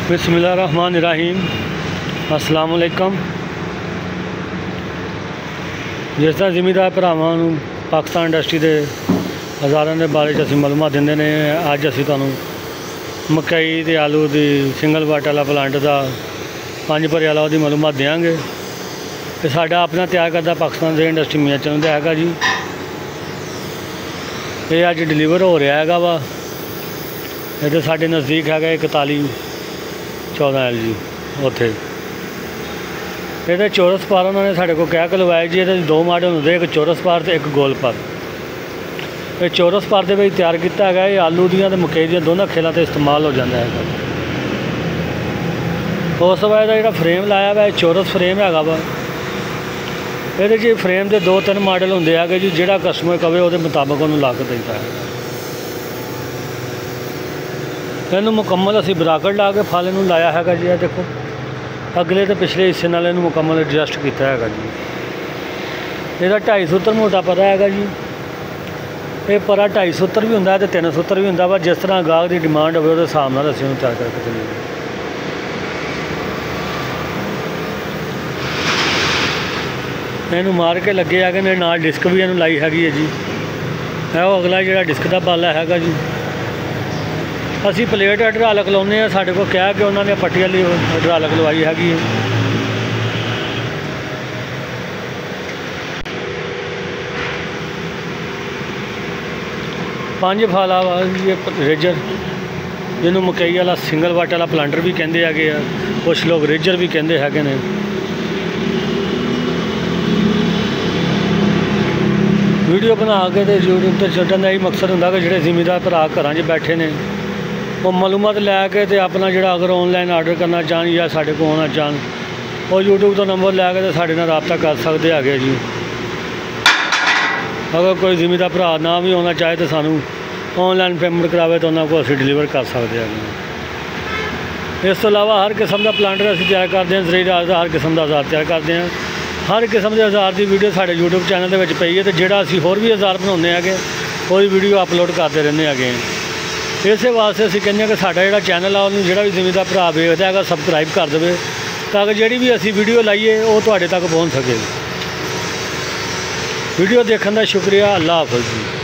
बिस्मिल्लाहिर्रहमानिर्रहीम। अस्सलाम वालेकुम। जिस तरह जिमीदार भरावां नूं पाकिस्तान इंडस्ट्री के हज़ारों के बारे असीं मालूमात दिंदे ने, अज असीं तुहानूं मकई ते आलू की सिंगल वाट वाला प्लांट का 5 भरे वाला उसकी मालूमात देंगे। तो साडा अपना तैयार करता पाकिस्तान से इंडस्ट्री मियाँ चंद है जी। ये अज डिलीवर हो रहा है वा। ये साढ़े नज़दीक है 4114 LG उत्थे। ये चौरस पार उन्होंने साढ़े को कह के लवाया जी। ये 2 मॉडल होंगे, एक चौरस पार तो एक गोल पार। ये चौरस पार के तैयार किया है। ये आलू दियाँ तो मकई दियाँ दोनों खेलों से इस्तेमाल हो जाता है। उस बाद जो फ्रेम लाया वा चौरस फ्रेम है वा। ये जी फ्रेम के 2-3 मॉडल होंगे है जी। जोड़ा कस्टमर कहे वो मुताबिक उन्होंने ला के देता है। इनू मुकम्मल असी ब्राकट ला के फल इनू लाया है जी। देखो अगले तो पिछले हिस्से नाल इनू मुकम्मल एडजस्ट किया है जी। यदा 2.5 सूत्र मोटा परा है जी। ये परा 2.5 सूत्र भी होंगे तो 3 सूत्र भी होंगे वा। जिस तरह गाहक की डिमांड हो हिसाब नाल असीं उहनूं तैयार करके चलीए। इनू मार के लगे है कि नाल डिस्क भी इनू लाई हैगी है जी। है वो अगला जो डिस्क का बाला है जी। असी प्लेट हाइड्रालिक लाने साढ़े को कह के उन्होंने पट्टी वाली हाइड्रालिक लवाई हैगी है। पांच फाला ये रेजर जिन्होंने मकई वाला सिंगल वाट वाला प्लांटर भी कहते हैं। कुछ लोग रेजर भी कहते हैं। वीडियो बना के तो यूट्यूब पर छड्डण का यही मकसद होंदा कि जोड़े जिमीदार भरा घर च बैठे ने वो मालूमात लैके तो अपना जोड़ा अगर ऑनलाइन आर्डर करना चाहन या साढ़े को आना चाहन वो यूट्यूब तो नंबर लैके तो साढ़े नाल राबता कर सकते हैं जी। अगर कोई जिमीदार भरा ना भी आना चाहे तो सानू ऑनलाइन पेमेंट करावे तो उन्होंने को असीं डिलीवर कर सकते हैं। इस तो इलावा हर किस्म का प्लांटर असीं तैयार करते हैं। जरी राज का हर किस्म का औजार तैयार करते हैं। हर किस्म के औजार की वीडियो साढ़े यूट्यूब चैनल के पई है। तो जोड़ा असीं होर भी औजार बनाने हैं वो वीडियो अपलोड करते रहने हैं। इस वास्ते असीं कहने कि साडा जिहड़ा चैनल है उन्होंने जोड़ा भी जिमीदार भरा वेखदा है सबसक्राइब कर दे ताकि जिहड़ी भी असीं वीडियो लाइए वो तुहाडे तक पहुँच सके। वीडियो देखने का शुक्रिया। अल्लाह हाफ़िज़ जी।